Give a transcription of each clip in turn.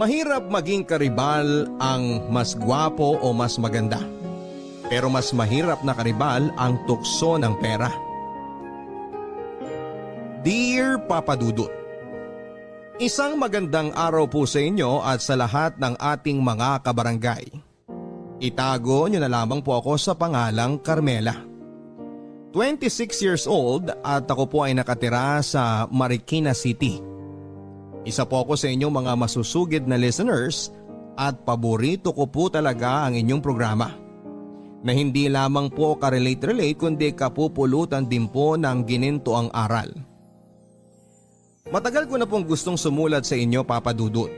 Mahirap maging karibal ang mas gwapo o mas maganda. Pero mas mahirap na karibal ang tukso ng pera. Dear Papa Dudut, isang magandang araw po sa inyo at sa lahat ng ating mga kabarangay. Itago niyo na lamang po ako sa pangalang Carmela. 26 years old at ako po ay nakatira sa Marikina City. Isa po ako sa inyong mga masusugid na listeners at paborito ko po talaga ang inyong programa. Na hindi lamang po ka-relate kundi kapupulutan din po ng ginintoang aral. Matagal ko na pong gustong sumulat sa inyo, Papa Dudut.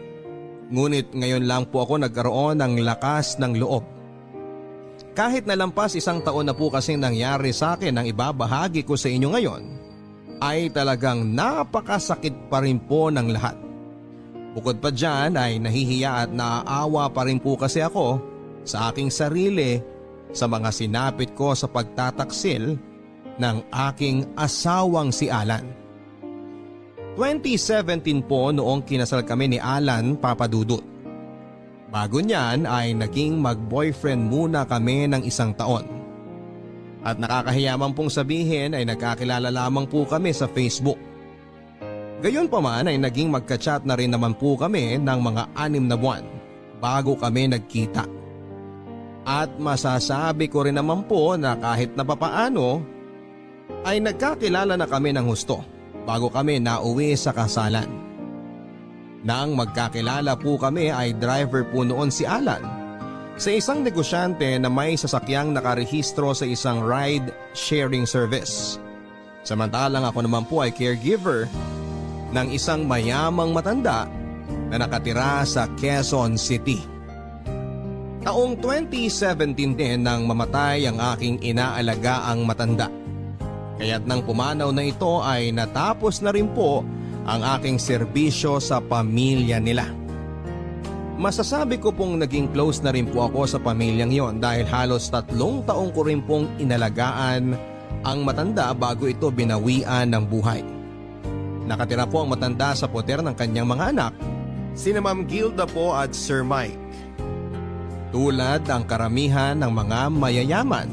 Ngunit ngayon lang po ako nagkaroon ng lakas ng loob. Kahit nalampas isang taon na po kasing nangyari sa akin ang ibabahagi ko sa inyo ngayon, ay talagang napakasakit pa rin po ng lahat. Bukod pa dyan ay nahihiya at naaawa pa rin po kasi ako sa aking sarili sa mga sinapit ko sa pagtataksil ng aking asawang si Alan. 2017 po noong kinasal kami ni Alan, Papa Dudut. Bago niyan ay naging mag-boyfriend muna kami ng isang taon. At nakakahiyaman pong sabihin ay nagkakilala lamang po kami sa Facebook. Gayon pa man ay naging magka-chat na rin naman po kami ng mga 6 na buwan bago kami nagkita. At masasabi ko rin naman po na kahit na papaano ay nagkakilala na kami ng husto bago kami nauwi sa kasalan. Nang magkakilala po kami ay driver po noon si Alan sa isang negosyante na may sasakyang nakarehistro sa isang ride-sharing service. Samantalang ako naman po ay caregiver ng isang mayamang matanda na nakatira sa Quezon City. Taong 2017 din nang mamatay ang aking inaalagaang matanda. Kaya't nang pumanaw na ito ay natapos na rin po ang aking serbisyo sa pamilya nila. Masasabi ko pong naging close na rin po ako sa pamilyang yon dahil halos 3 taong ko rin pong inalagaan ang matanda bago ito binawian ng buhay. Nakatira po ang matanda sa poder ng kanyang mga anak, sina Ma'am Gilda po at Sir Mike. Tulad ang karamihan ng mga mayayaman,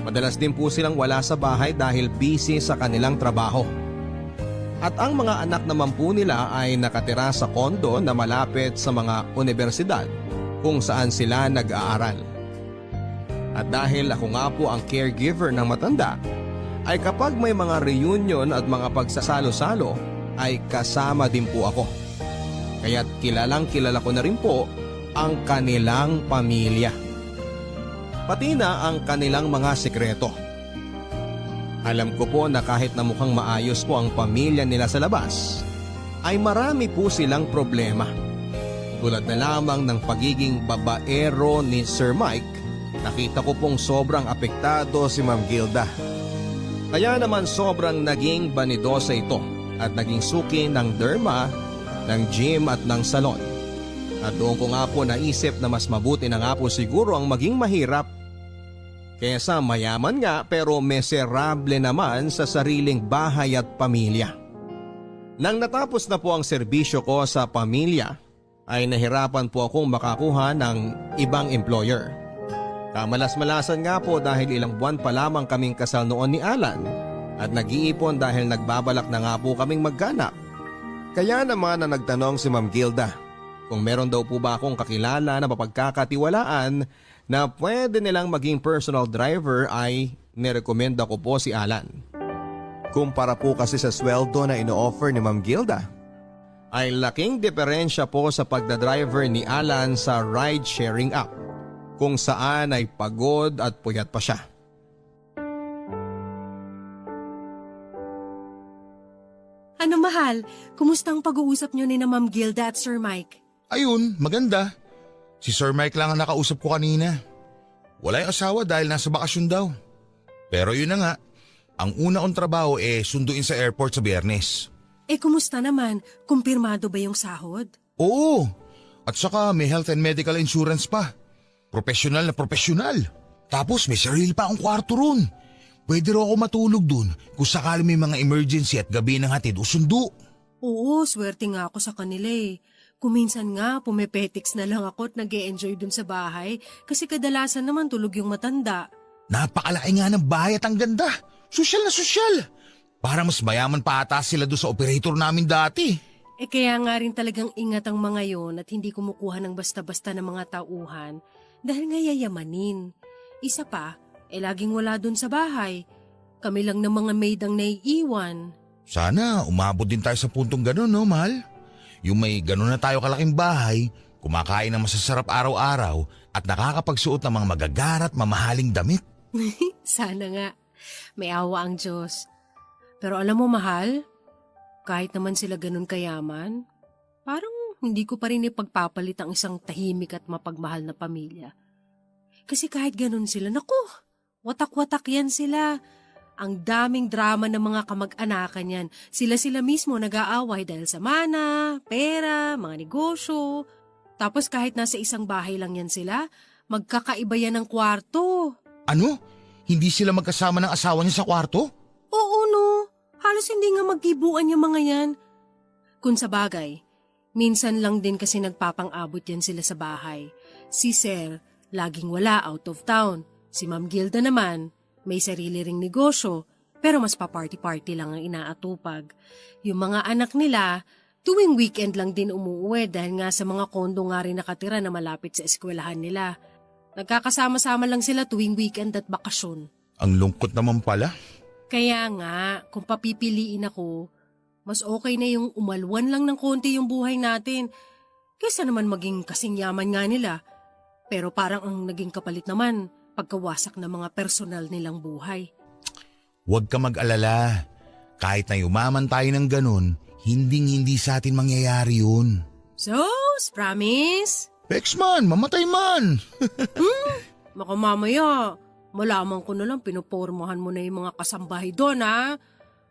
madalas din po silang wala sa bahay dahil busy sa kanilang trabaho. At ang mga anak naman po nila ay nakatira sa kondo na malapit sa mga universidad kung saan sila nag-aaral. At dahil ako nga po ang caregiver ng matanda, ay kapag may mga reunion at mga pagsasalo-salo ay kasama din po ako. Kaya't kilalang kilala ko na rin po ang kanilang pamilya. Pati na ang kanilang mga sekreto. Alam ko po na kahit na mukhang maayos po ang pamilya nila sa labas, ay marami po silang problema. Tulad na lamang ng pagiging babaero ni Sir Mike, nakita ko pong sobrang apektado si Ma'am Gilda. Kaya naman sobrang naging banidosa ito at naging suki ng derma, ng gym at ng salon. At doon ko nga po naisip na mas mabuti na nga po siguro ang maging mahirap kesa mayaman nga pero miserable naman sa sariling bahay at pamilya. Nang natapos na po ang serbisyo ko sa pamilya, ay nahirapan po akong makakuha ng ibang employer. Kamalas-malasan nga po dahil ilang buwan pa lamang kaming kasal noon ni Alan at nag-iipon dahil nagbabalak na nga po kaming magkanak. Kaya naman na nagtanong si Ma'am Gilda kung meron daw po ba akong kakilala na mapagkakatiwalaan na pwede nilang maging personal driver ay nirekomenda ko po si Alan. Kumpara po kasi sa sweldo na ino-offer ni Ma'am Gilda, ay laking diferensya po sa pagdadriver ni Alan sa ride-sharing app kung saan ay pagod at puyat pa siya. Ano mahal, kumusta ang pag-uusap niyo ni na Ma'am Gilda at Sir Mike? Ayun, maganda. Si Sir Mike lang ang nakausap ko kanina. Wala yung asawa dahil nasa bakasyon daw. Pero yun na nga, ang una kong trabaho sunduin sa airport sa Biyernes. Kumusta naman? Kumpirmado ba yung sahod? Oo, at saka may health and medical insurance pa. Professional na professional. Tapos may sarili pa akong kwarto ron. Pwede rin ako matulog dun kung sakali may mga emergency at gabi ng hatid o sundo. Oo, swerte nga ako sa kanila. Kuminsan nga, pumepetiks na lang ako at nag-e-enjoy dun sa bahay kasi kadalasan naman tulog yung matanda. Napakalaki nga ng bahay at ang ganda. Sosyal na sosyal. Para mas mayaman pa ata sila doon sa operator namin dati. Kaya nga rin talagang ingat ang mga yon at hindi kumukuha ng basta-basta ng mga tauhan dahil nga yayamanin. Isa pa, laging wala dun sa bahay. Kami lang ng mga maid ang naiiwan. Sana umabot din tayo sa puntong gano'n, no, mahal? Yung may gano'n na tayo kalaking bahay, kumakain ng masasarap araw-araw at nakakapagsuot ng mga magagarat mamahaling damit. Sana nga. May awa ang Diyos. Pero alam mo, mahal, kahit naman sila ganun kayaman, parang hindi ko pa rin ipagpapalit ang isang tahimik at mapagmahal na pamilya. Kasi kahit ganun sila, naku, watak-watak yan sila. Ang daming drama ng mga kamag-anakan yan. Sila-sila mismo nag-aaway dahil sa mana, pera, mga negosyo. Tapos kahit nasa isang bahay lang yan sila, magkakaiba yan ng kwarto. Ano? Hindi sila magkasama ng asawa niya sa kwarto? Oo no, halos hindi nga magkibuan yung mga yan. Kung sa bagay, minsan lang din kasi nagpapang-abot yan sila sa bahay. Si Sir, laging wala out of town. Si Ma'am Gilda naman, may sarili ring negosyo, pero mas pa-party-party lang ang inaatupag. Yung mga anak nila, tuwing weekend lang din umuwi dahil nga sa mga kondo nga rin nakatira na malapit sa eskwelahan nila. Nagkakasama-sama lang sila tuwing weekend at bakasyon. Ang lungkot naman pala. Kaya nga, kung papipiliin ako, mas okay na yung umalwan lang ng konti yung buhay natin kaysa naman maging kasing yaman nga nila. Pero parang ang naging kapalit naman, pagkawasak ng mga personal nilang buhay. Huwag ka mag-alala. Kahit na yumaman tayo ng ganun, hinding-hindi sa atin mangyayari yun. So, promise? Pex man, mamatay man. Baka mamaya, malaman ko na lang pinupormahan mo na yung mga kasambahay doon, ha?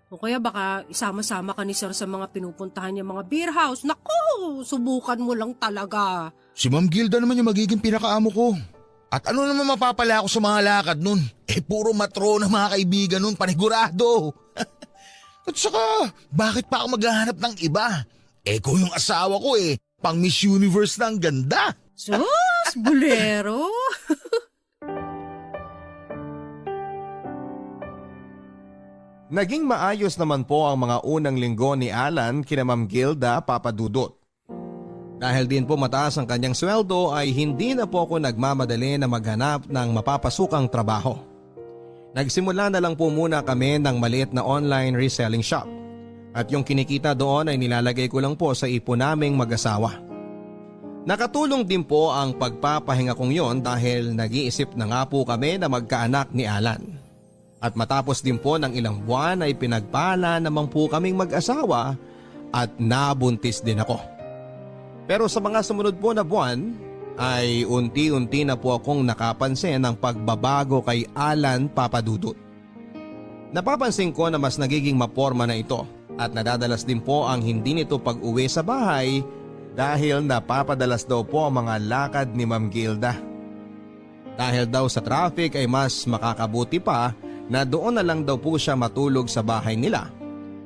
O kaya baka isama-sama ka ni Sir sa mga pinupuntahan niya mga beer house. Naku, subukan mo lang talaga. Si Ma'am Gilda naman yung magiging pinakaamo ko. At ano naman mapapala ako sa mga lakad nun? Puro matrona mga kaibigan nun, panigurado. At saka, bakit pa ako maghahanap ng iba? Ko yung asawa ko pang Miss Universe na ang ganda. Sus, bulero. Naging maayos naman po ang mga unang linggo ni Alan kina Ma'am Gilda Papadudot. Dahil din po mataas ang kanyang sweldo ay hindi na po ako nagmamadali na maghanap ng mapapasukang trabaho. Nagsimula na lang po muna kami ng maliit na online reselling shop. At yung kinikita doon ay nilalagay ko lang po sa ipon naming mag-asawa. Nakatulong din po ang pagpapahinga kong yon dahil nag-iisip na nga po kami na magkaanak ni Alan. At matapos din po ng ilang buwan ay pinagpala naman po kaming mag-asawa at nabuntis din ako. Pero sa mga sumunod po na buwan ay unti-unti na po akong nakapansin ng pagbabago kay Alan Papadudut. Napapansin ko na mas nagiging maporma na ito at nadadalas din po ang hindi nito pag-uwi sa bahay dahil napapadalas daw po ang mga lakad ni Ma'am Gilda. Dahil daw sa traffic ay mas makakabuti pa na doon na lang daw po siya matulog sa bahay nila.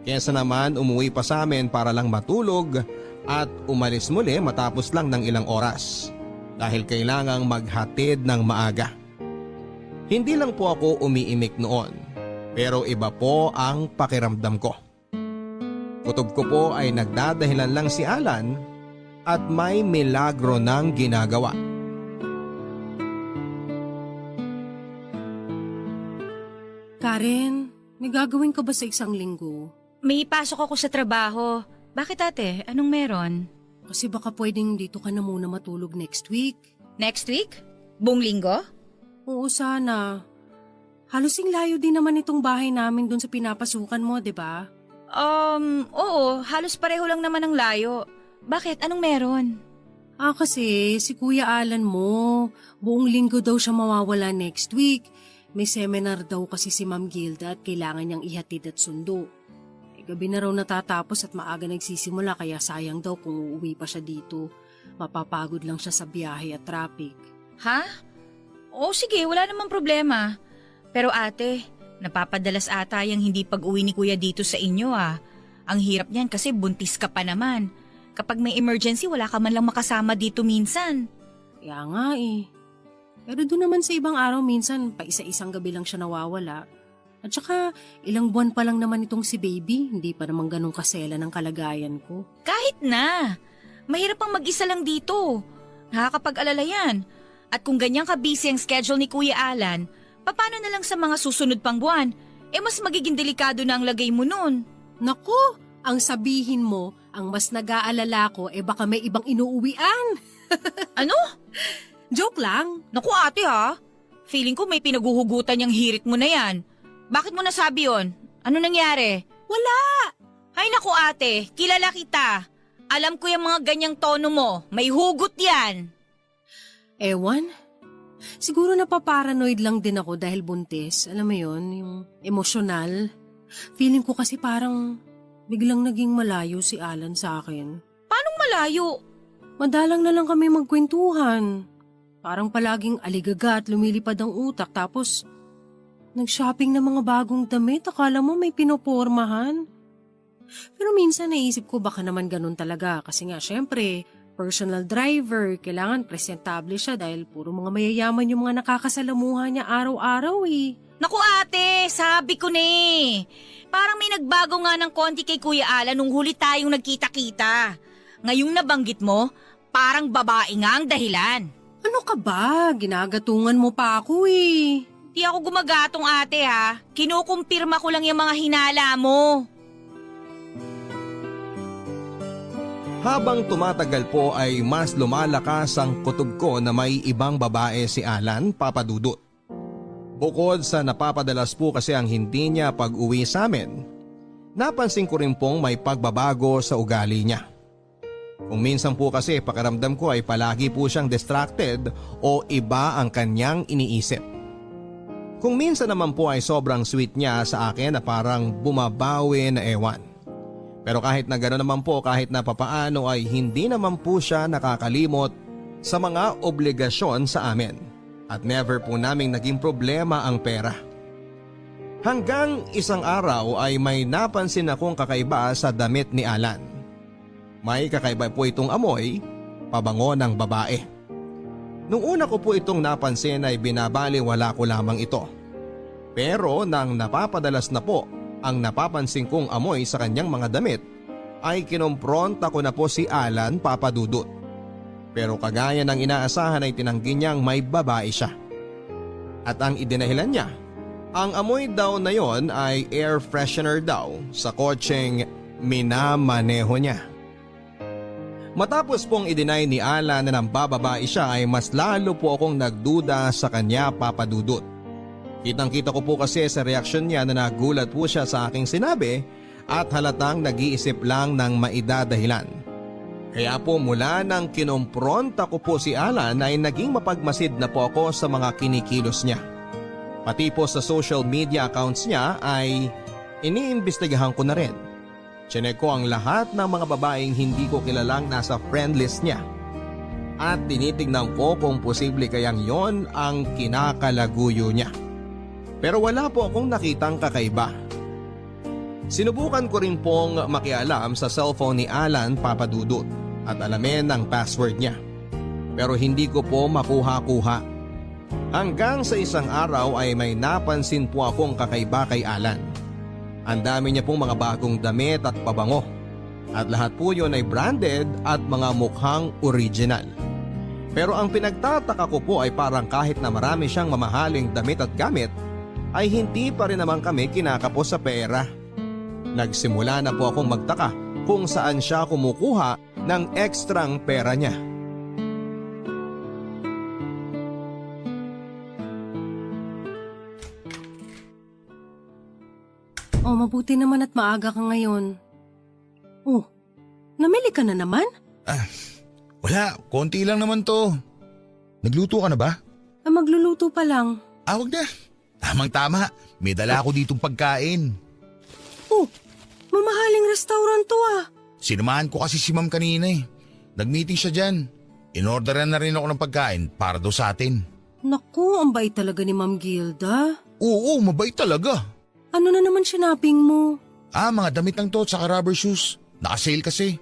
Kesa naman umuwi pa sa amin para lang matulog at umalis muli matapos lang ng ilang oras dahil kailangang maghatid ng maaga. Hindi lang po ako umiimik noon pero iba po ang pakiramdam ko. Kutob ko po ay nagdadahilan lang si Alan at may milagro nang ginagawa. Karen, may gagawin ka ba sa isang linggo? May pasok ako sa trabaho. Bakit ate? Anong meron? Kasi baka pwedeng dito ka na muna matulog next week. Next week? Buong linggo? Oo, sana. Halos layo din naman itong bahay namin dun sa pinapasukan mo, di ba? Oo. Halos pareho lang naman ang layo. Bakit? Anong meron? Kasi si Kuya Alan mo, buong linggo daw siya mawawala next week. May seminar daw kasi si Ma'am Gilda at kailangan niyang ihatid at sundo. Gabi na raw natatapos at maaga nagsisimula kaya sayang daw kung uuwi pa siya dito. Mapapagod lang siya sa biyahe at traffic. Ha? Oo sige, wala namang problema. Pero ate, napapadalas ata yung hindi pag-uwi ni kuya dito sa inyo ah. Ang hirap niyan kasi buntis ka pa naman. Kapag may emergency, wala ka man lang makasama dito minsan. Kaya nga eh. Pero doon naman sa ibang araw minsan, pa isa-isang gabi lang siya nawawala. At saka, ilang buwan pa lang naman itong si baby, hindi pa naman ganun kasela ng kalagayan ko. Kahit na. Mahirap ang mag-isa lang dito. Nakakapag-alala yan. At kung ganyan ka-busy ang schedule ni Kuya Alan, paano na lang sa mga susunod pang buwan? Mas magiging delikado na ang lagay mo nun. Naku, ang sabihin mo, ang mas nag-aalala ko baka may ibang inuuwian. Ano? Joke lang. Naku ate ha, feeling ko may pinaguhugutan yung hirit mo na yan. Bakit mo nasabi yon? Ano nangyari? Wala. Ay naku ate, kilala kita. Alam ko yung mga ganyang tono mo, may hugot yan. Ewan. Siguro napaparanoid lang din ako dahil buntis. Alam mo yon, yung emosyonal. Feeling ko kasi parang biglang naging malayo si Alan sa akin. Paanong malayo? Madalang na lang kami magkwentuhan. Parang palaging aligaga at lumilipad ang utak tapos nag-shopping ng mga bagong damit. Akala mo may pinopormahan. Pero minsan naisip ko baka naman ganun talaga kasi nga syempre personal driver, kailangan presentable siya dahil puro mga mayayaman yung mga nakakasalamuha niya araw-araw eh. Naku ate, sabi ko na eh. Parang may nagbago nga ng konti kay Kuya Alan nung huli tayong nagkita-kita. Ngayong nabanggit mo, parang babae nga ang dahilan. Ano ka ba? Ginagatungan mo pa ako eh. Di ako gumagatong ate ha. Kinukumpirma ko lang yung mga hinala mo. Habang tumatagal po ay mas lumalakas ang kutob ko na may ibang babae si Alan, Papa Dudut. Bukod sa napapadalas po kasi ang hindi niya pag-uwi sa amin, napansin ko rin pong may pagbabago sa ugali niya. Kung minsan po kasi pakiramdam ko ay palagi po siyang distracted o iba ang kanyang iniisip. Kung minsan naman po ay sobrang sweet niya sa akin na parang bumabawi na ewan. Pero kahit na gano'n naman po, kahit na papaano ay hindi naman po siya nakakalimot sa mga obligasyon sa amin. At never po naming naging problema ang pera. Hanggang isang araw ay may napansin akong kakaiba sa damit ni Alan. May kakaiba po itong amoy, pabango ng babae. Nung una ko po itong napansin ay binabaliwala ko lamang ito. Pero nang napapadalas na po ang napapansin kong amoy sa kanyang mga damit, ay kinompronta ko na po si Alan, Papa Dudut. Pero kagaya ng inaasahan ay tinanggi niyang may babae siya. At ang idinahilan niya, ang amoy daw na yon ay air freshener daw sa kotseng minamaneho niya. Matapos pong i-deny ni Alan na nambababae siya ay mas lalo po akong nagduda sa kanya, Papa Dudut. Kitang-kita ko po kasi sa reaksyon niya na nagulat po siya sa aking sinabi at halatang nag-iisip lang ng maidadahilan. Kaya po mula nang kinompronta ko po si Alan ay naging mapagmasid na po ako sa mga kinikilos niya. Pati po sa social media accounts niya ay iniimbestigahan ko na rin. Chinek ko ang lahat ng mga babaeng hindi ko kilalang nasa friend list niya. At tinitignan ko kung posible kayang yon ang kinakalaguyo niya. Pero wala po akong nakitang kakaiba. Sinubukan ko rin pong makialam sa cellphone ni Alan, Papa Dudut at alamin ang password niya. Pero hindi ko po makuha-kuha. Hanggang sa isang araw ay may napansin po akong kakaiba kay Alan. Ang dami niya pong mga bagong damit at pabango. At lahat po yun ay branded at mga mukhang original. Pero ang pinagtataka ko po ay parang kahit na marami siyang mamahaling damit at gamit, ay hindi pa rin naman kami kinakapos sa pera. Nagsimula na po akong magtaka kung saan siya kumukuha ng ekstrang pera niya. Oh, mabuti naman at maaga ka ngayon. Oh, namili ka na naman? Wala, konti lang naman to. Nagluto ka na ba? Magluluto pa lang. Wag na. Tamang-tama, may dala ako ditong pagkain. Oh, mamahaling restaurant to ah. Sinamahan ko kasi si Ma'am kanina eh. Nag-meeting siya dyan. In-orderan na rin ako ng pagkain para daw sa atin. Naku, ang bait talaga ni Ma'am Gilda. Oo, mabait talaga. Ano na naman sinaping mo? Mga damit lang to tsaka rubber shoes. Naka-sale kasi.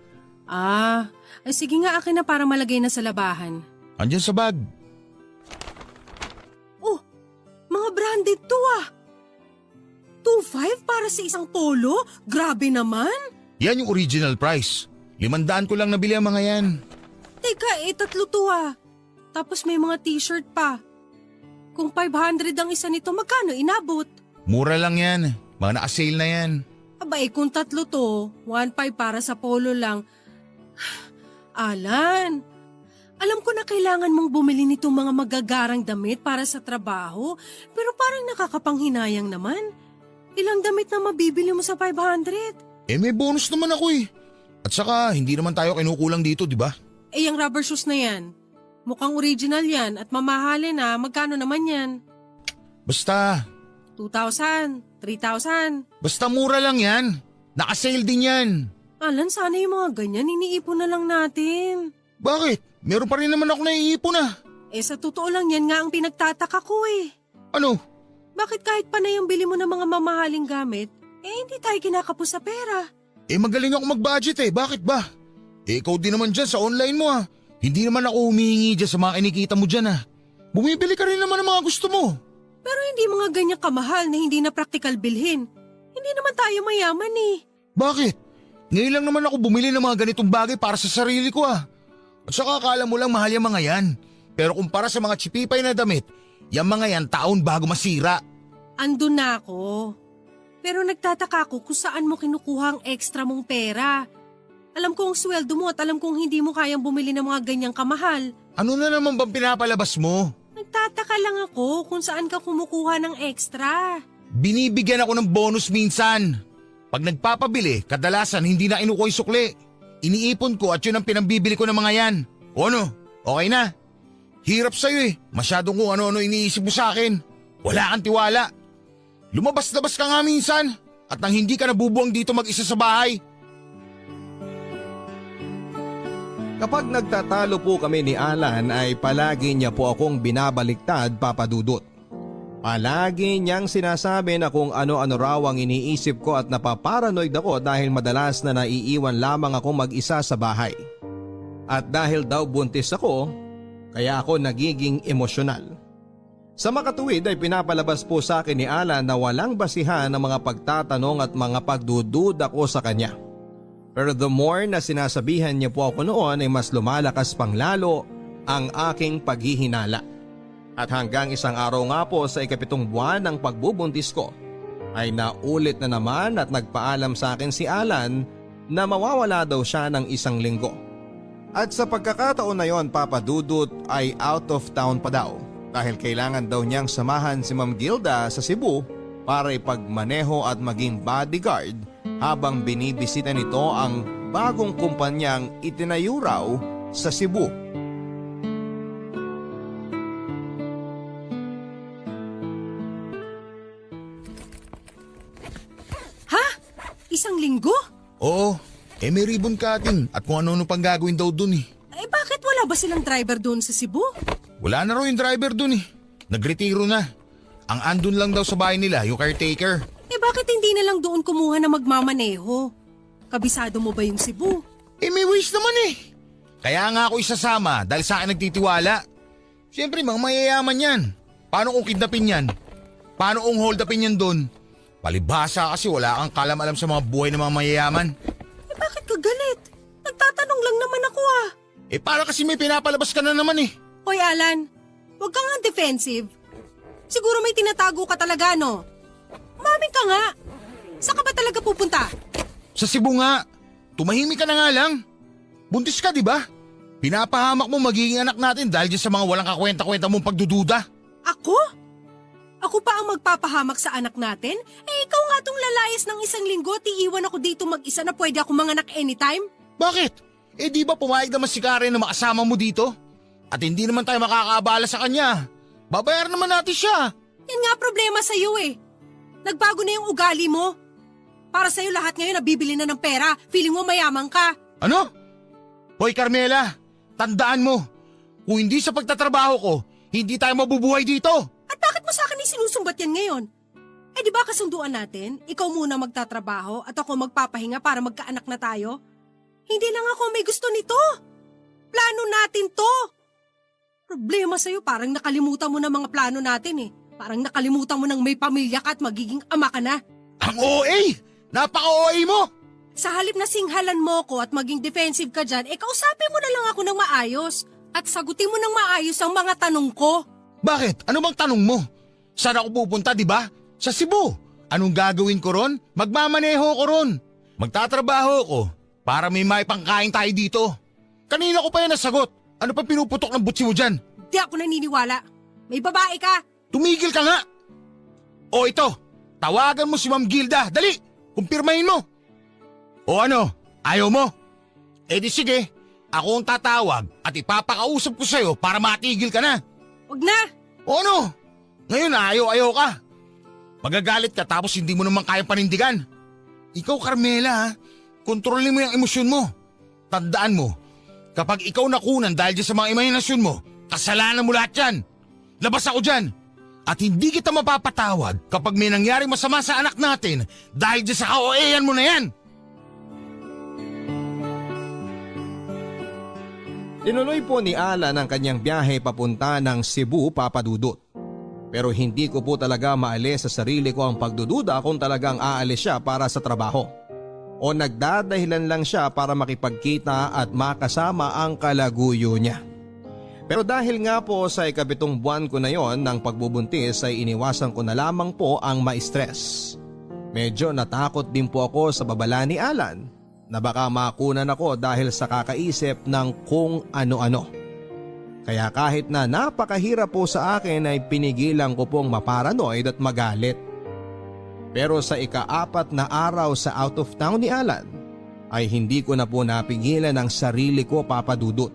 Ay sige nga akin na para malagay na sa labahan. Andyan sa bag. Oh, mga branded to 2.5 para sa isang polo? Grabe naman. Yan yung original price. 500 ko lang nabili ang mga yan. Teka, 3 to Tapos may mga t-shirt pa. Kung 500 ang isa nito, magkano inabot? Mura lang yan. Mga naka-sale na yan. Abay, kung 3 to, 1.5 para sa polo lang. Alan, alam ko na kailangan mong bumili nitong mga magagarang damit para sa trabaho, pero parang nakakapanghinayang naman. Ilang damit na mabibili mo sa 500? May bonus naman ako eh. At saka, hindi naman tayo kinukulang dito, di ba? Yung rubber shoes na yan. Mukhang original yan at mamahalin na. Magkano naman yan? Basta, 2,000, 3,000. basta mura lang yan. Naka-sale din yan. Alan, sana yung mga ganyan, iniipon na lang natin. Bakit? Meron pa rin naman ako naiipon ah. Sa totoo lang yan nga ang pinagtataka ko eh. Ano? Bakit kahit pa na yung bili mo ng mga mamahaling gamit, hindi tayo kinakapos sa pera? Magaling ako mag-budget eh. Bakit ba? Ikaw din naman dyan sa online mo ah. Hindi naman ako humihingi dyan sa mga kinikita mo dyan ah. Bumibili ka rin naman ng mga gusto mo. Pero hindi mga ganyan kamahal na hindi na praktikal bilhin. Hindi naman tayo mayaman eh. Bakit? Ngayon lang naman ako bumili ng mga ganitong bagay para sa sarili ko ah. At saka akala mo lang mahal yung mga yan. Pero kumpara sa mga chipipay na damit, yung mga yan taon bago masira. Andun na ako. Pero nagtataka ako kung saan mo kinukuha ang extra mong pera. Alam ko ang sweldo mo at alam kong hindi mo kayang bumili ng mga ganyang kamahal. Ano na naman bang pinapalabas mo? Nagtataka lang ako kung saan ka kumukuha ng extra. Binibigyan ako ng bonus minsan. Pag nagpapabili, kadalasan hindi na inukoy sukli. Iniipon ko at yun ang pinambibili ko ng mga yan. O ano? Okay na? Hirap sa'yo eh. Masyadong kung ano-ano iniisip mo sa akin. Wala kang tiwala. Lumabas-labas ka nga minsan at nang hindi ka nabubuang dito mag-isa sa bahay. Kapag nagtatalo po kami ni Alan ay palagi niya po akong binabaliktad, Papa Dudut. Palagi niyang sinasabi na kung ano-ano raw ang iniisip ko at napaparanoid ako dahil madalas na naiiwan lamang ako mag-isa sa bahay. At dahil daw buntis ako, kaya ako nagiging emosyonal. Sa makatuwid ay pinapalabas po sa akin ni Alan na walang basihan ng mga pagtatanong at mga pagdududa ko sa kanya. Pero the more na sinasabihan niya po ako noon ay mas lumalakas pang lalo ang aking paghihinala. At hanggang isang araw nga po sa 7th buwan ng pagbubuntis ko ay naulit na naman at nagpaalam sa akin si Alan na mawawala daw siya ng 1 linggo. At sa pagkakataon na yon, Papa Dudut, ay out of town pa daw dahil kailangan daw niyang samahan si Ma'am Gilda sa Cebu para ipagmaneho at maging bodyguard habang binibisita nito ang bagong kumpanyang itinayo raw sa Cebu. Ha? 1 linggo? Oo, may ribbon cutting at kung ano-ano pang gagawin daw dun eh. Bakit wala ba silang driver doon sa Cebu? Wala na raw yung driver dun eh. Nagretiro na. Ang andun lang daw sa bahay nila, yung caretaker. Bakit hindi na lang doon kumuha na magmamaneho? Kabisado mo ba yung Cebu? May wish naman eh. Kaya nga ako isasama dahil sa akin nagtitiwala. Siyempre mga mayayaman yan. Paano kung kidnapin yan? Paano kung hold upin yan dun? Palibhasa kasi wala kang kalam-alam sa mga buhay ng mga mayayaman. Bakit ka galit? Nagtatanong lang naman ako Para kasi may pinapalabas ka na naman eh. Hoy Alan, huwag kang nga defensive. Siguro may tinatago ka talaga no? Umamin ka nga. Saan ka ba talaga pupunta? Sa Cebu nga. Tumahimik ka na nga lang. Buntis ka, di ba? Pinapahamak mo magiging anak natin dahil dyan sa mga walang kakwenta-kwenta mong pagdududa. Ako? Ako pa ang magpapahamak sa anak natin? Ikaw nga tong lalayas ng 1 linggo at iiwan ako dito mag-isa na pwede ako manganak anytime? Bakit? Di ba pumayag naman si Karen na makasama mo dito? At hindi naman tayo makakaabala sa kanya. Babayaran naman natin siya. Yan nga problema sa'yo Nagbago na yung ugali mo. Para sa'yo lahat ngayon nabibili na ng pera. Feeling mo mayaman ka. Ano? Hoy Carmela, tandaan mo. Kung hindi sa pagtatrabaho ko, hindi tayo mabubuhay dito. At bakit mo sa akin isinusumbat yan ngayon? Di ba kasunduan natin? Ikaw muna magtatrabaho at ako magpapahinga para magkaanak na tayo? Hindi lang ako may gusto nito. Plano natin to. Problema sa'yo, parang nakalimutan mo na mga plano natin eh. Parang nakalimutan mo nang may pamilya ka at magiging ama ka na. Ang OA! Napaka-OA mo! Sa halip na singhalan mo ko at maging defensive ka dyan, kausapin mo na lang ako ng maayos. At sagutin mo ng maayos ang mga tanong ko. Bakit? Ano bang tanong mo? Saan ako pupunta, di ba? Sa Cebu. Anong gagawin ko ron? Magmamaneho ko ron. Magtatrabaho ko para may maipangkain tayo dito. Kanina ko pa yan nasagot. Ano pa pinuputok ng butsi mo dyan? Di ako naniniwala. May babae ka. Tumigil ka nga! O ito, tawagan mo si Ma'am Gilda. Dali, kumpirmahin mo. O ano, ayaw mo? Eh di sige, ako ang tatawag at ipapakausap ko sa'yo para matigil ka na. Wag na. O ano? Ngayon ayaw ka. Magagalit ka tapos hindi mo naman kayang panindigan. Ikaw Carmela ha, kontrolin mo yung emosyon mo. Tandaan mo, kapag ikaw nakunan dahil dyan sa mga imahinasyon mo, kasalanan mo lahat yan. Labas ako dyan. At hindi kita mapapatawad kapag may nangyari masama sa anak natin dahil dyan sa kaoean mo na yan. Tinuloy po ni Alan ang kanyang biyahe papunta ng Cebu, Papa Dudut. Pero hindi ko po talaga maalis sa sarili ko ang pagdududa kung talagang aalis siya para sa trabaho. O nagdadahilan lang siya para makipagkita at makasama ang kalaguyo niya. Pero dahil nga po sa ikapitong buwan ko na yon ng pagbubuntis ay iniwasan ko na lamang po ang ma-stress. Medyo natakot din po ako sa babala ni Alan na baka makunan ako dahil sa kakaisip ng kung ano-ano. Kaya kahit na napakahirap po sa akin ay pinigilan ko pong maparanoid at magalit. Pero sa ika-4 na araw sa out of town ni Alan ay hindi ko na po napigilan ang sarili ko, Papa Dudut.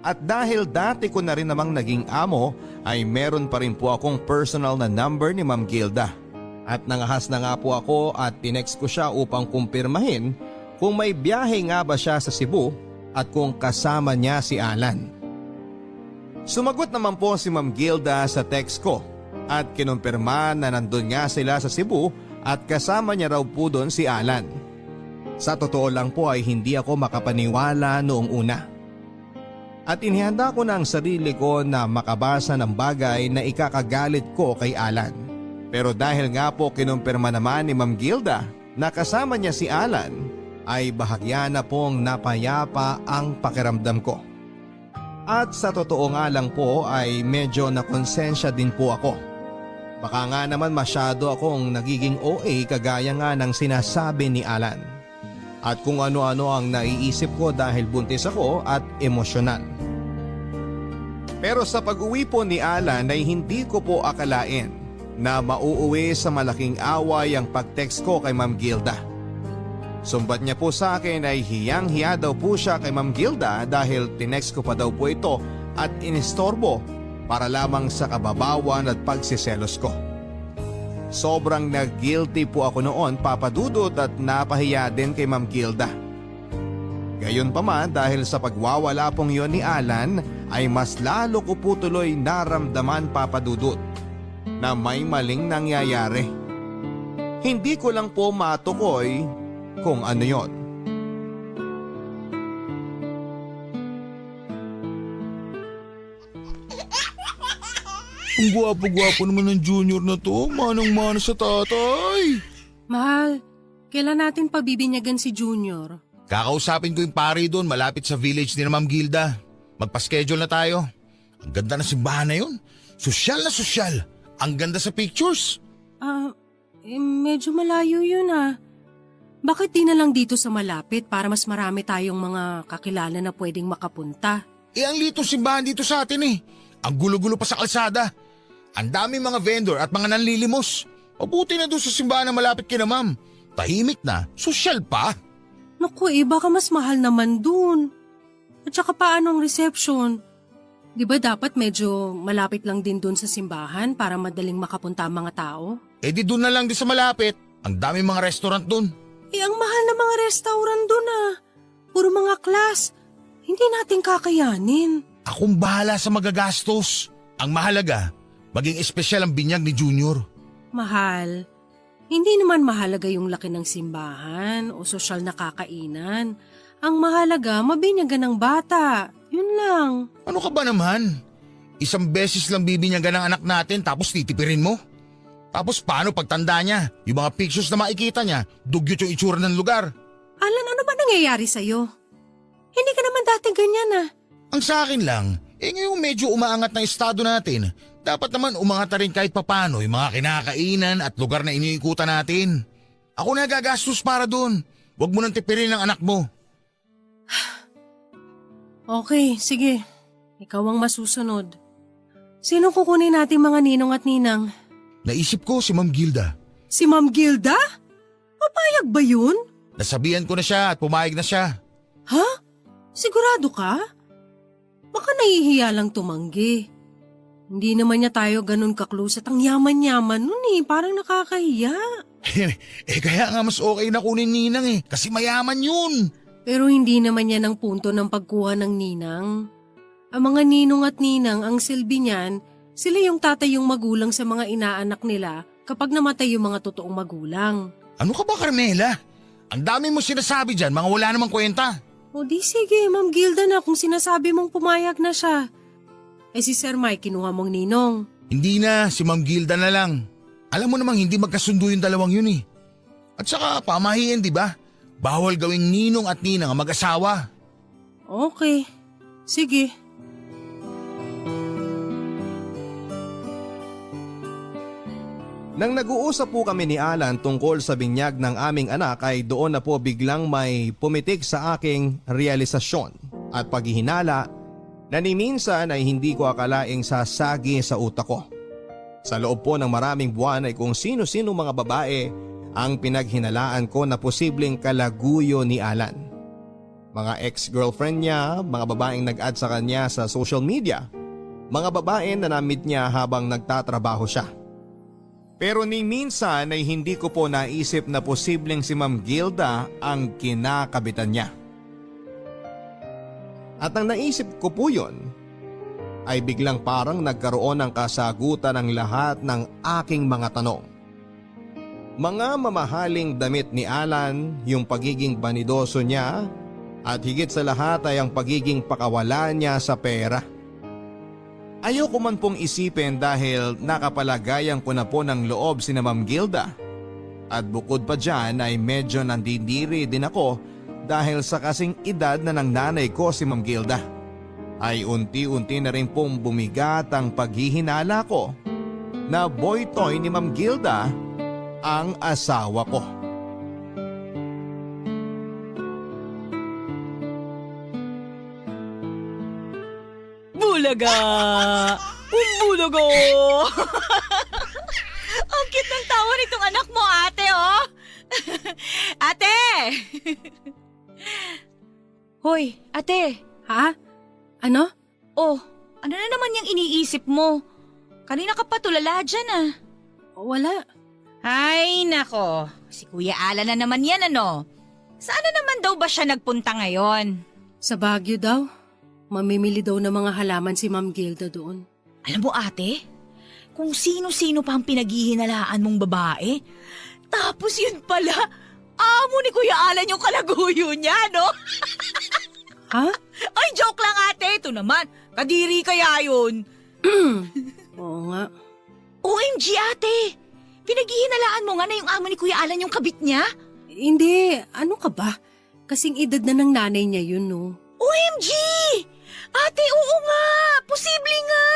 At dahil dati ko na rin namang naging amo ay meron pa rin po akong personal na number ni Ma'am Gilda. At nangahas na nga po ako at tinext ko siya upang kumpirmahin kung may biyahe nga ba siya sa Cebu at kung kasama niya si Alan. Sumagot naman po si Ma'am Gilda sa text ko at kinumpirma na nandun nga sila sa Cebu at kasama niya raw po doon si Alan. Sa totoo lang po ay hindi ako makapaniwala noong una. At inihanda ko na ang sarili ko na makabasa ng bagay na ikakagalit ko kay Alan. Pero dahil nga po kinumpirma naman ni Ma'am Gilda na kasama niya si Alan, ay bahagya na pong napayapa ang pakiramdam ko. At sa totoo nga lang po ay medyo nakonsensya din po ako. Baka nga naman masyado akong nagiging OA kagaya nga ng sinasabi ni Alan. At kung ano-ano ang naiisip ko dahil buntis ako at emosyonal. Pero sa pag-uwi po ni Alan ay hindi ko po akalain na mauuwi sa malaking away ang pag-text ko kay Ma'am Gilda. Sumbat niya po sa akin ay hiyang-hiya daw po siya kay Ma'am Gilda dahil tinext ko pa daw po ito at inistorbo para lamang sa kababawan at pagsiselos ko. Sobrang nag-guilty po ako noon, Papa Dudut, at napahiya din kay Ma'am Gilda. Gayon pa man dahil sa pagwawala pong yon ni Alan ay mas lalo ko po tuloy naramdaman, Papa Dudut, na may maling nangyayari. Hindi ko lang po matukoy kung ano yon. Ang gwapo-gwapo naman ng junior na to, manang-mana sa tatay. Mahal, kailan natin pabibinyagan si Junior? Kakausapin ko yung pare doon malapit sa village ni Ma'am Gilda. Magpa-schedule na tayo. Ang ganda ng simbahan na yun. Sosyal na sosyal. Ang ganda sa pictures. Medyo malayo yun ah. Bakit di na lang dito sa malapit para mas marami tayong mga kakilala na pwedeng makapunta? Ang litong simbahan dito sa atin eh. Ang gulo-gulo pa sa kalsada. Ang dami mga vendor at mga nanlilimos. Mabuti na doon sa simbahan na malapit kina Ma'am. Tahimik na, sosyal pa. Naku baka mas mahal naman dun. At saka paano ang reception? Di ba dapat medyo malapit lang din dun sa simbahan para madaling makapunta ang mga tao? Di doon na lang din sa malapit. Ang dami mga restaurant doon. Ang mahal na mga restaurant dun ah. Puro mga class. Hindi natin kakayanin. Akong bahala sa magagastos. Ang mahalaga, maging espesyal ang binyag ni Junior. Mahal. Hindi naman mahalaga yung laki ng simbahan o sosyal na kakainan. Ang mahalaga, mabinyagan ng bata. Yun lang. Ano ka ba naman? Isang beses lang bibinyagan ng anak natin tapos titipirin mo? Tapos paano pagtanda niya? Yung mga pictures na makikita niya, dugyot yung itsura ng lugar. Alan, ano ba nangyayari sa'yo? Hindi ka naman dati ganyan ah. Ang sa akin lang, ngayong medyo umaangat na estado natin, dapat naman umangat na rin kahit papano yung mga kinakainan at lugar na iniikutan natin. Ako na gagastos para doon. Huwag mo nang tipirin ang anak mo. Okay, sige. Ikaw ang masusunod. Sino kukunin natin mga ninong at ninang? Naisip ko si Ma'am Gilda. Si Ma'am Gilda? Papayag ba yun? Nasabihan ko na siya at pumayag na siya. Ha? Sigurado ka? Baka nahihiya lang tumanggi. Hindi naman niya tayo ganun ka-close at ang yaman-yaman nun eh. Parang nakakahiya. Kaya nga mas okay na kunin ninang kasi mayaman yun. Pero hindi naman yan ang punto ng pagkuha ng ninang. Ang mga ninong at ninang ang silbi niyan, sila yung tatay yung magulang sa mga inaanak nila kapag namatay yung mga totoong magulang. Ano ka ba, Carmela? Ang dami mo sinasabi dyan, mga wala namang kwenta. O di sige, Ma'am Gilda na kung sinasabi mong pumayag na siya. Si Sir Mike kinuha mong ninong. Hindi na, si Ma'am Gilda na lang. Alam mo namang hindi magkasundo yung dalawang yun eh. At saka pamahiin, di ba? Bawal gawing ninong at ninang ang mag-asawa. Okay, sige. Nang nag-uusap po kami ni Alan tungkol sa binyag ng aming anak ay doon na po biglang may pumitik sa aking realisasyon at paghihinala na ni minsan ay hindi ko akalaing sasagi sa utak ko. Sa loob po ng maraming buwan ay kung sino-sino mga babae ang pinaghinalaan ko na posibleng kalaguyo ni Alan. Mga ex-girlfriend niya, mga babaeng nag-add sa kanya sa social media, mga babae na na-meet niya habang nagtatrabaho siya. Pero ni minsan ay hindi ko po naisip na posibleng si Ma'am Gilda ang kinakabitan niya. At ang naisip ko po yun, ay biglang parang nagkaroon ng kasagutan ng lahat ng aking mga tanong. Mga mamahaling damit ni Alan, yung pagiging banidoso niya, at higit sa lahat ay ang pagiging pakawala niya sa pera. Ayoko man pong isipin dahil nakapalagayan ko na po ng loob si na Ma'am Gilda. At bukod pa dyan ay medyo nandidiri din ako dahil sa kasing edad na ng nanay ko si Ma'am Gilda. Ay unti-unti na rin pong bumigat ang paghihinala ko na boy toy ni Ma'am Gilda ang asawa ko. Bulaga! Bulaga! Ang cute ng tawa nitong anak mo, ate, oh! Ate! Hoy, ate! Ha? Ano? Oh, ano na naman yung iniisip mo? Kanina ka pa tulala dyan, ah. Wala. Ay, nako. Si Kuya Alan na naman yan, ano? Saan na naman daw ba siya nagpunta ngayon? Sa Baguio daw. Mamimili daw ng mga halaman si Ma'am Gilda doon. Alam mo, ate, kung sino-sino pa ang pinaghihinalaan mong babae, tapos yun pala, amo ni Kuya Alan yung kalaguyo niya, no? Ha? Ay, joke lang, ate. Ito naman, kadiri kaya yun. Oo nga. OMG, ate. Pinaghihinalaan mo nga na yung amo ni Kuya Alan yung kabit niya? Hindi, ano ka ba? Kasing edad na ng nanay niya yun, no? OMG! Ate, oo nga! Posible nga!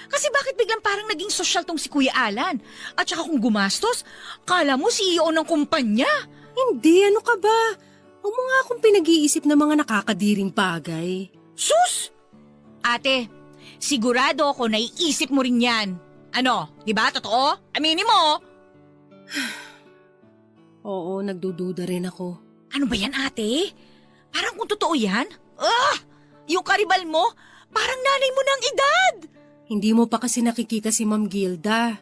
Kasi bakit biglang parang naging sosyal tong si Kuya Alan? At saka kung gumastos, kala mo CEO ng kumpanya. Hindi, ano ka ba? Huwag mo nga akong pinag-iisip ng mga nakakadiring bagay. Sus! Ate, sigurado ako naiisip mo rin yan. Ano, di ba? Totoo? Aminin mo! Oo, nagdududa rin ako. Ano ba yan, ate? Parang kung totoo yan? Yung karibal mo, parang nanay mo ng edad! Hindi mo pa kasi nakikita si Ma'am Gilda.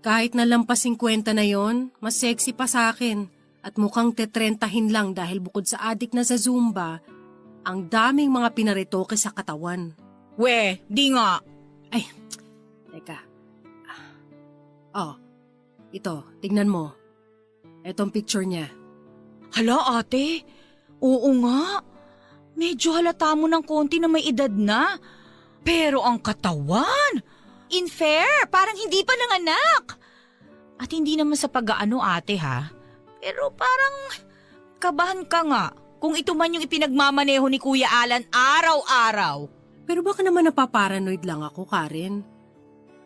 Kahit na lampas 50 na yon, mas sexy pa sa akin. At mukhang tetrentahin lang dahil bukod sa adik na sa Zumba, ang daming mga pinaritoke sa katawan. We, di nga. Ay, teka. Oh, ito, tignan mo. Etong picture niya. Hala, ate. Oo nga. Medyo halata mo ng konti na may edad na. Pero ang katawan, unfair, parang hindi pa nanganak. At hindi naman sa pag-aano ate ha. Pero parang kabahan ka nga kung ito man yung ipinagmamaneho ni Kuya Alan araw-araw. Pero baka naman napaparanoid lang ako, Karen.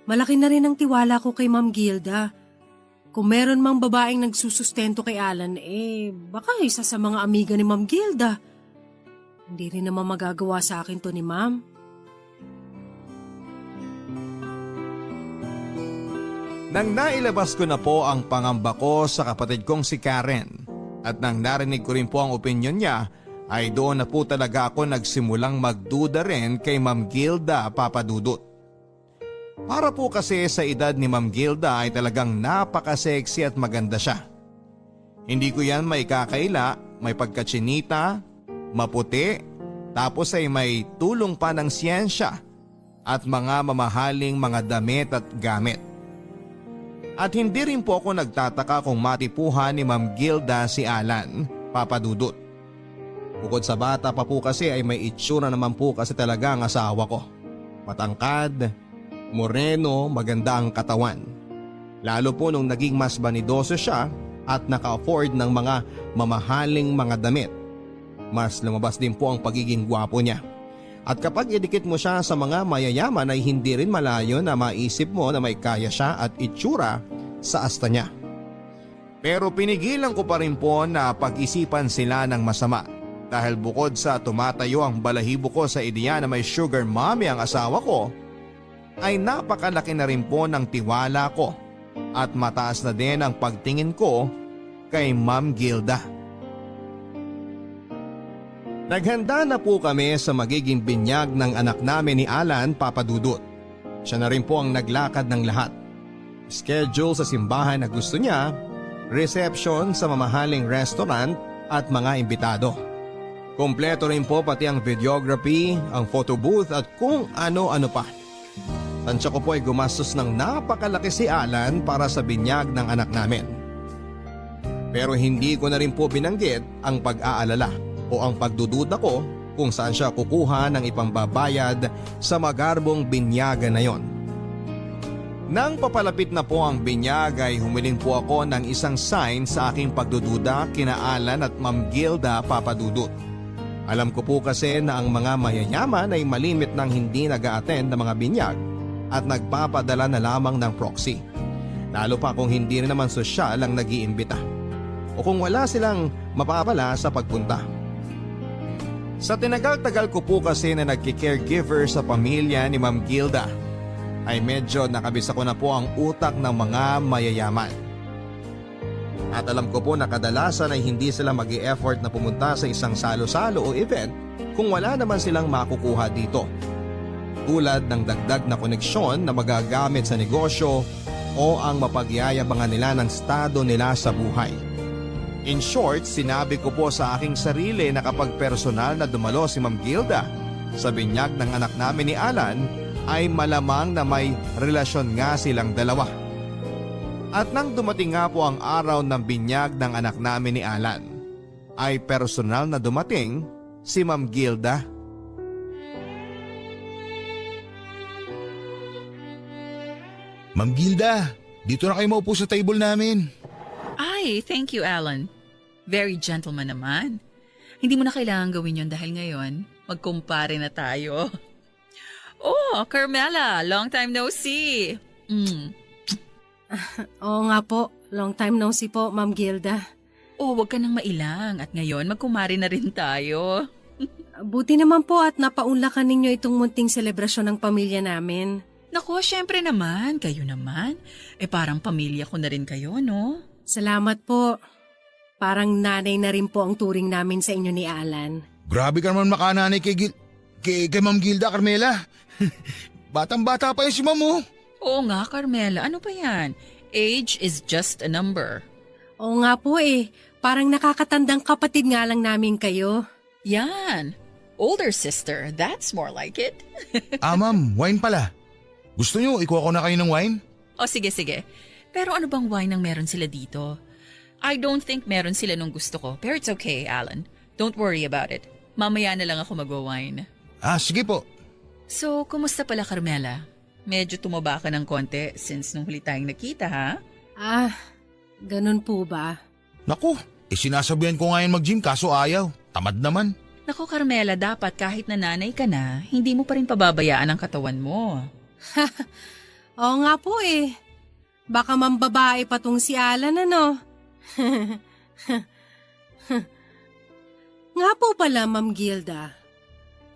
Malaki na rin ang tiwala ko kay Ma'am Gilda. Kung meron mang babaeng nagsusustento kay Alan, baka isa sa mga amiga ni Ma'am Gilda. Hindi rin naman magagawa sa akin to ni Ma'am. Nang nailabas ko na po ang pangamba ko sa kapatid kong si Karen at nang narinig ko rin po ang opinyon niya, ay doon na po talaga ako nagsimulang magduda rin kay Ma'am Gilda Papadudut. Para po kasi sa edad ni Ma'am Gilda ay talagang napaka-sexy at maganda siya. Hindi ko yan may kakaila, may pagkatsinita, maputi, tapos ay may tulong pa ng siyensya at mga mamahaling mga damit at gamit. At hindi rin po ako nagtataka kung matipuhan ni Ma'am Gilda si Alan Papadudut. Bukod sa bata pa po kasi ay may itsura naman po kasi talaga ang asawa ko. Matangkad, moreno, maganda ang katawan. Lalo po nung naging mas banidoso siya at naka-afford ng mga mamahaling mga damit. Mas lumabas din po ang pagiging gwapo niya. At kapag idikit mo siya sa mga mayayaman ay hindi rin malayo na maisip mo na may kaya siya at itsura sa asta niya. Pero pinigilan ko pa rin po na pag-isipan sila ng masama dahil bukod sa tumatayo ang balahibo ko sa ideya na may sugar mommy ang asawa ko, ay napakalaki na rin po ng tiwala ko at mataas na din ang pagtingin ko kay Ma'am Gilda. Naghanda na po kami sa magiging binyag ng anak namin ni Alan Papadudut. Siya na rin po ang naglakad ng lahat. Schedule sa simbahan na gusto niya, reception sa mamahaling restaurant at mga imbitado. Kompleto rin po pati ang videography, ang photo booth at kung ano-ano pa. Tansya ko po ay gumastos ng napakalaki si Alan para sa binyag ng anak namin. Pero hindi ko na rin po binanggit ang pag-aalala o ang pagdududa ko kung saan siya kukuha ng ipambabayad sa magarbong binyaga na yon. Nang papalapit na po ang binyag ay humiling po ako ng isang sign sa aking pagdududa kina Alan at Ma'am Gilda Papadudut. Alam ko po kasi na ang mga mayayaman ay malimit ng hindi nag-a-attend ng mga binyag at nagpapadala na lamang ng proxy. Lalo pa kung hindi rin naman sosyal ang nag-iimbita o kung wala silang mapapala sa pagpunta. Sa tinagal-tagal ko po kasi na nagki-caregiver sa pamilya ni Ma'am Gilda, ay medyo nakabisa ko na po ang utak ng mga mayayaman. At alam ko po na kadalasan ay hindi sila mag-e-effort na pumunta sa isang salo-salo o event kung wala naman silang makukuha dito. Tulad ng dagdag na koneksyon na magagamit sa negosyo o ang mapagyayabangan nila ng estado nila sa buhay. In short, sinabi ko po sa aking sarili na kapag personal na dumalo si Ma'am Gilda sa binyag ng anak namin ni Alan, ay malamang na may relasyon nga silang dalawa. At nang dumating nga po ang araw ng binyag ng anak namin ni Alan, ay personal na dumating si Ma'am Gilda. Ma'am Gilda, dito na kayo maupo sa table namin. Ay, thank you, Alan. Very gentleman naman. Hindi mo na kailangan gawin yon dahil ngayon, magkumpare na tayo. Oh, Carmela, long time no see. Oo nga po, long time no see po, Ma'am Gilda. Oh, wag ka nang mailang at ngayon magkumare na rin tayo. Buti naman po at napaunlakan ninyo itong munting selebrasyon ng pamilya namin. Naku, syempre naman, kayo naman. Parang pamilya ko na rin kayo, no? Salamat po. Parang nanay na rin po ang turing namin sa inyo ni Alan. Grabe ka naman makananay kay Ma'am Gilda, Carmela. Batang-bata pa yun si Ma'am, oh. Oo nga, Carmela, ano pa yan? Age is just a number. Oo nga po parang nakakatandang kapatid nga lang namin kayo. Yan. Older sister, that's more like it. Ma'am, wine pala. Gusto nyo, ikuha ko na kayo ng wine? O sige. Pero ano bang wine ang meron sila dito? I don't think meron sila nung gusto ko, pero it's okay, Alan. Don't worry about it. Mamaya na lang ako magwa-wine. Sige po. So, kumusta pala, Carmela? Medyo tumaba ka ng konti since nung huli tayong nakita, ha? Ganun po ba? Naku, sinasabihan ko nga yan mag-gym kaso ayaw. Tamad naman. Naku, Carmela, dapat kahit nanay ka na, hindi mo pa rin pababayaan ang katawan mo. Oo nga po eh. Baka mambabae pa tong si Alan ano. Nga po pala, Ma'am Gilda.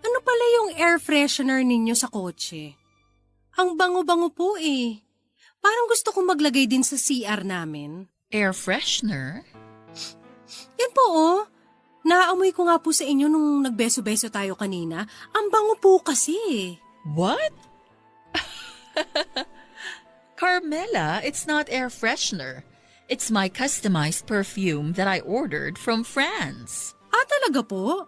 Ano pala yung air freshener ninyo sa kotse? Ang bango-bango po eh. Parang gusto kong maglagay din sa CR namin. Air freshener? Yan po oh. Naamoy ko nga po sa inyo nung nagbeso-beso tayo kanina. Ang bango po kasi. What? Carmela, it's not air freshener. It's my customized perfume that I ordered from France. Talaga po?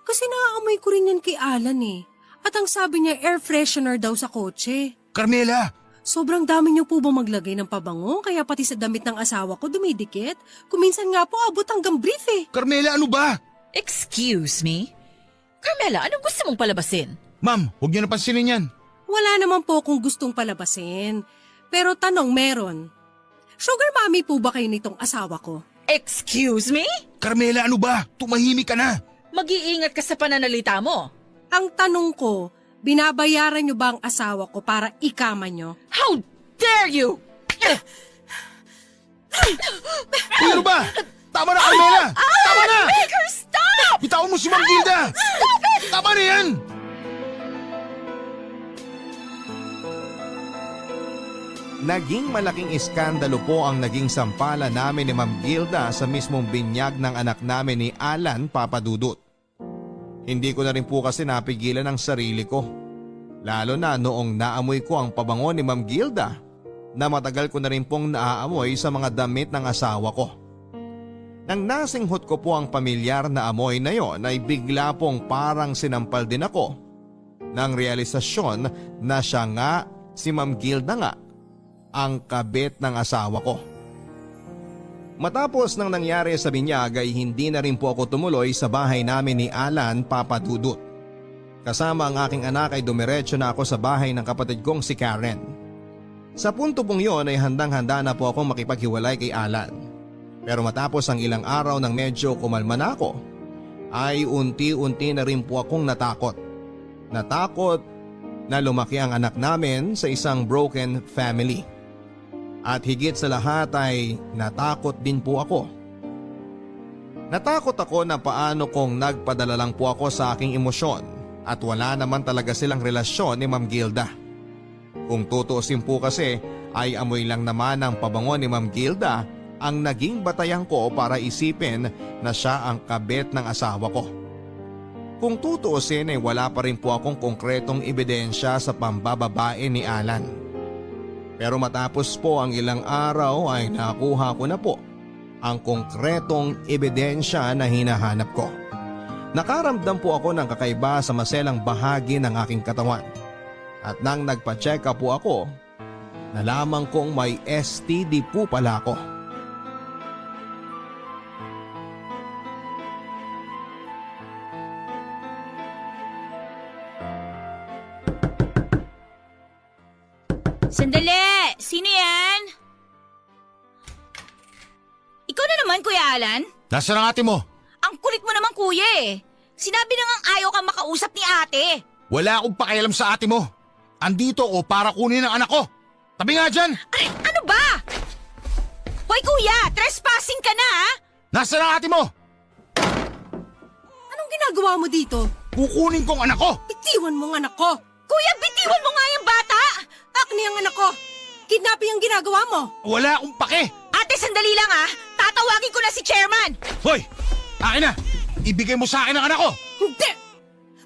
Kasi naaamoy ko rin yan kay Alan eh. At ang sabi niya air freshener daw sa kotse. Carmela! Sobrang dami niyo po ba maglagay ng pabango kaya pati sa damit ng asawa ko dumidikit? Kuminsan nga po abot hanggang brief eh. Carmela, ano ba? Excuse me? Carmela, anong gusto mong palabasin? Ma'am, huwag niyo napansinin yan. Wala naman po akong gustong palabasin. Pero tanong meron. Sugar mommy po ba kayo nitong asawa ko? Excuse me? Carmela, ano ba? Tumahimik ka na. Mag-iingat ka sa pananalita mo. Ang tanong ko, binabayaran niyo ba ang asawa ko para ikama niyo? How dare you! Uy, ano ba? Tama na, Carmela! Tama na! Make her stop! Bitawan mo si Ma'am Gilda! Tama na yan! Naging malaking iskandalo po ang naging sampala namin ni Ma'am Gilda sa mismong binyag ng anak namin ni Alan Papadudut. Hindi ko na rin po kasi napigilan ang sarili ko. Lalo na noong naamoy ko ang pabango ni Ma'am Gilda na matagal ko na rin pong naaamoy sa mga damit ng asawa ko. Nang nasinghot ko po ang pamilyar na amoy na yon ay bigla pong parang sinampal din ako ng realisasyon na siya nga si Ma'am Gilda nga ang kabit ng asawa ko. Matapos nang nangyari sa binyag ay hindi na rin po ako tumuloy sa bahay namin ni Alan Papadudut. Kasama ang aking anak ay dumiretso na ako sa bahay ng kapatid kong si Karen. Sa punto pong yon ay handang-handa na po akong makipaghiwalay kay Alan. Pero matapos ang ilang araw nang medyo kumalma na ako, ay unti-unti na rin po akong natakot. Natakot na lumaki ang anak namin sa isang broken family. At higit sa lahat ay natakot din po ako. Natakot ako na paano kung nagpadala lang po ako sa aking emosyon at wala naman talaga silang relasyon ni Ma'am Gilda. Kung tutuusin po kasi ay amoy lang naman ang pabango ni Ma'am Gilda ang naging batayan ko para isipin na siya ang kabit ng asawa ko. Kung tutuusin ay wala pa rin po akong konkretong ebidensya sa pambababae ni Alan. Pero matapos po ang ilang araw ay nakuha ko na po ang konkretong ebidensya na hinahanap ko. Nakaramdam po ako ng kakaiba sa maselang bahagi ng aking katawan. At nang nagpa-check up po ako, nalaman kong may STD po pala ako. Sandali! Sino yan? Ikaw na naman, Kuya Alan? Nasaan ang ate mo? Ang kulit mo naman, Kuya eh. Sinabi na ngang ayaw kang makausap ni ate. Wala akong pakialam sa ate mo. Andito ako para kunin ang anak ko. Tabi nga dyan! Ano ba? Hoy, Kuya! Trespassing ka na, ha? Nasaan ang ate mo? Anong ginagawa mo dito? Kukunin ko ang anak ko! Bitiwan mo ang anak ko! Kuya, bitiwan mo nga yung bata! Akni ang anak ko! Kidnapping ang ginagawa mo! Wala akong pake! Ate, sandali lang, ha? Tatawagin ko na si Chairman! Hoy! Akin na! Ibigay mo sa akin ang anak ko! Hindi!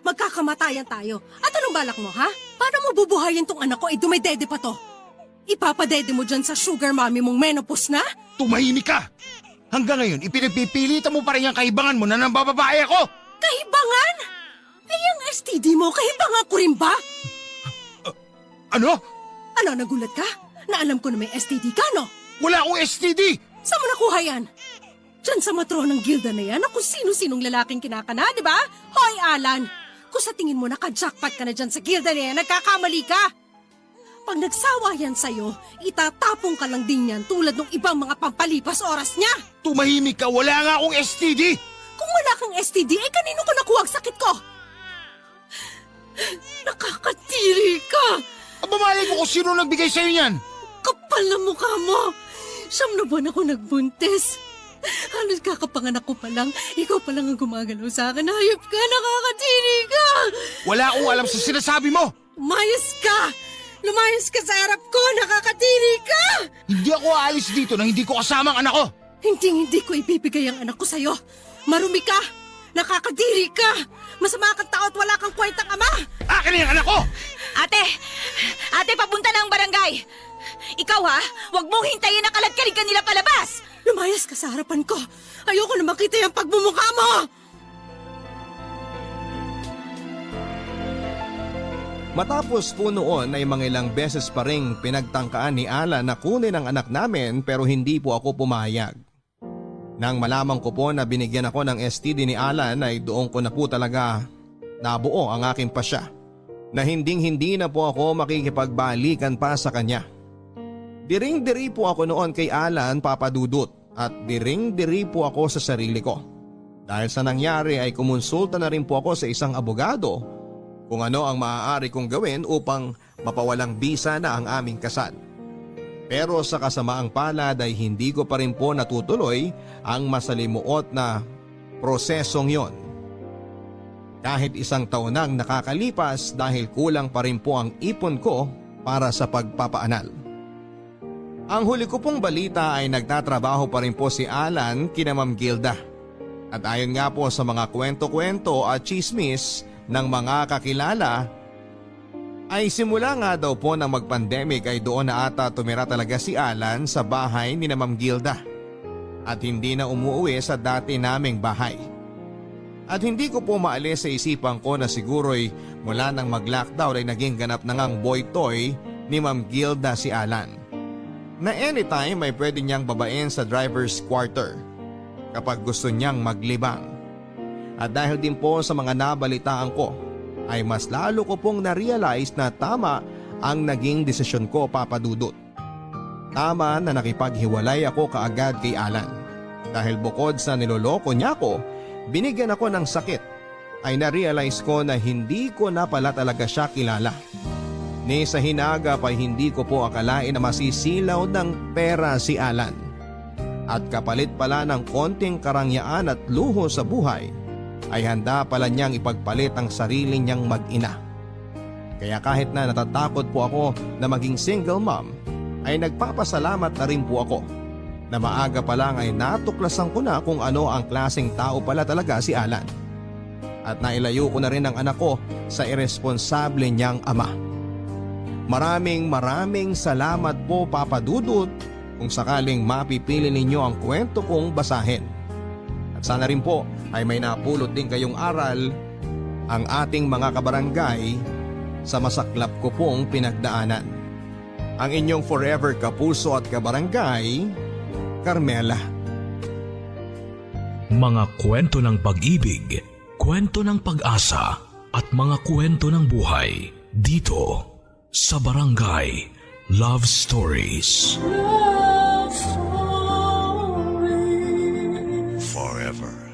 Magkakamatayan tayo. At anong balak mo, ha? Paano mo bubuhayin tong anak ko? Dumidede pa to. Ipapadede mo dyan sa sugar mommy mong menopause na? Tumahimik ka! Hanggang ngayon, ipinagpipilitan mo pa rin ang kaibangan mo na nambababae ako! Kahibangan? Ay, ang STD mo, kahibangan ko rin ba? Ano? Ano, nagulat ka? Na alam ko na may STD ka, no? Wala akong STD! Saan mo nakuha yan? Diyan sa matronang gilda na yan, kung sino-sinong lalaking kinakana, di ba? Hoy, Alan! Kung sa tingin mo naka-jackpot ka na dyan sa gilda na yan, nagkakamali ka! Pag nagsawa yan sa'yo, itatapong ka lang din yan tulad ng ibang mga pampalipas oras niya! Tumahimik ka, wala nga akong STD! Kung wala kang STD, eh kanino ko nakuha ang sakit ko? Nakakatiri ka! Aba malay mo kung sino nagbigay sa'yo niyan! Kapal na mukha mo! 9 na buwan ako nagbuntis. Halos kakapanganak ko pa lang, ikaw pa lang ang gumagalaw sa akin. Hayop ka, nakakatiri ka! Wala akong alam sa sinasabi mo! Lumayas ka! Lumayas ka sa harap ko, nakakatiri ka! Hindi ako aalis dito nang hindi ko kasama ang anak ko! Hindi ko ibibigay ang anak ko sa'yo. Marumi ka! Nakakadiri ka! Masama kang tao at wala kang kwentang ama! Akin na yung anak ko! Ate, papunta na ang barangay. Ikaw ha, huwag mong hintayin na kaladkarin ka nila palabas. Lumayas ka sa harapan ko! Ayoko na makita yung pagmumukha mo! Matapos po noon ay mga ilang beses pa ring pinagtangkaan ni Alan na kunin ang anak namin pero hindi po ako pumayag. Nang malaman ko po na binigyan ako ng STD ni Alan ay doon ko na po talaga nabuo ang aking pasya na hindi na po ako makikipagbalikan pa sa kanya. Diring-diri po ako noon kay Alan, Papa Dudut, at diring-diri po ako sa sarili ko. Dahil sa nangyari ay kumonsulta na rin po ako sa isang abogado kung ano ang maaari kong gawin upang mapawalang bisa na ang aming kasal. Pero sa kasamaang palad ay hindi ko pa rin po natutuloy ang masalimuot na prosesong yon. Kahit 1 taon nang nakakalipas dahil kulang pa rin po ang ipon ko para sa pagpapaanal. Ang huli ko pong balita ay nagtatrabaho pa rin po si Alan kina Ma'am Gilda. At ayon nga po sa mga kwento-kwento at chismis ng mga kakilala, ay simula nga daw po na mag-pandemic ay doon na ata tumira talaga si Alan sa bahay ni na Ma'am Gilda at hindi na umuwi sa dati naming bahay. At hindi ko po maalis sa isipan ko na siguro'y mula nang mag-lockdown ay naging ganap na ngang boy toy ni Ma'am Gilda si Alan, na anytime ay pwede niyang babain sa driver's quarter kapag gusto niyang maglibang. At dahil din po sa mga nabalitaan ko ay mas lalo ko pong na-realize na tama ang naging desisyon ko, Papa Dudut. Tama na nakipaghiwalay ako kaagad kay Alan dahil bukod sa niloloko niya ako, binigyan ako ng sakit, ay na-realize ko na hindi ko na pala talaga siya kilala. Ni sa hinagap ay hindi ko po akalain na masisilaw ng pera si Alan. At kapalit pala ng konting karangyaan at luho sa buhay, ay handa pala niyang ipagpalit ang sarili niyang mag-ina. Kaya kahit na natatakot po ako na maging single mom, ay nagpapasalamat na rin po ako na maaga pa lang ay natuklasan ko na kung ano ang klaseng tao pala talaga si Alan. At nailayo ko na rin ang anak ko sa irresponsable niyang ama. Maraming salamat po, Papa Dudut, kung sakaling mapipili ninyo ang kwento kong basahin. At sana rin po ay may napulot din kayong aral ang ating mga kabarangay sa masaklap ko pong pinagdaanan. Ang inyong forever kapuso at kabarangay, Carmela. Mga kwento ng pag-ibig, kwento ng pag-asa at mga kwento ng buhay dito sa Barangay Love Stories. Love Stories. Forever.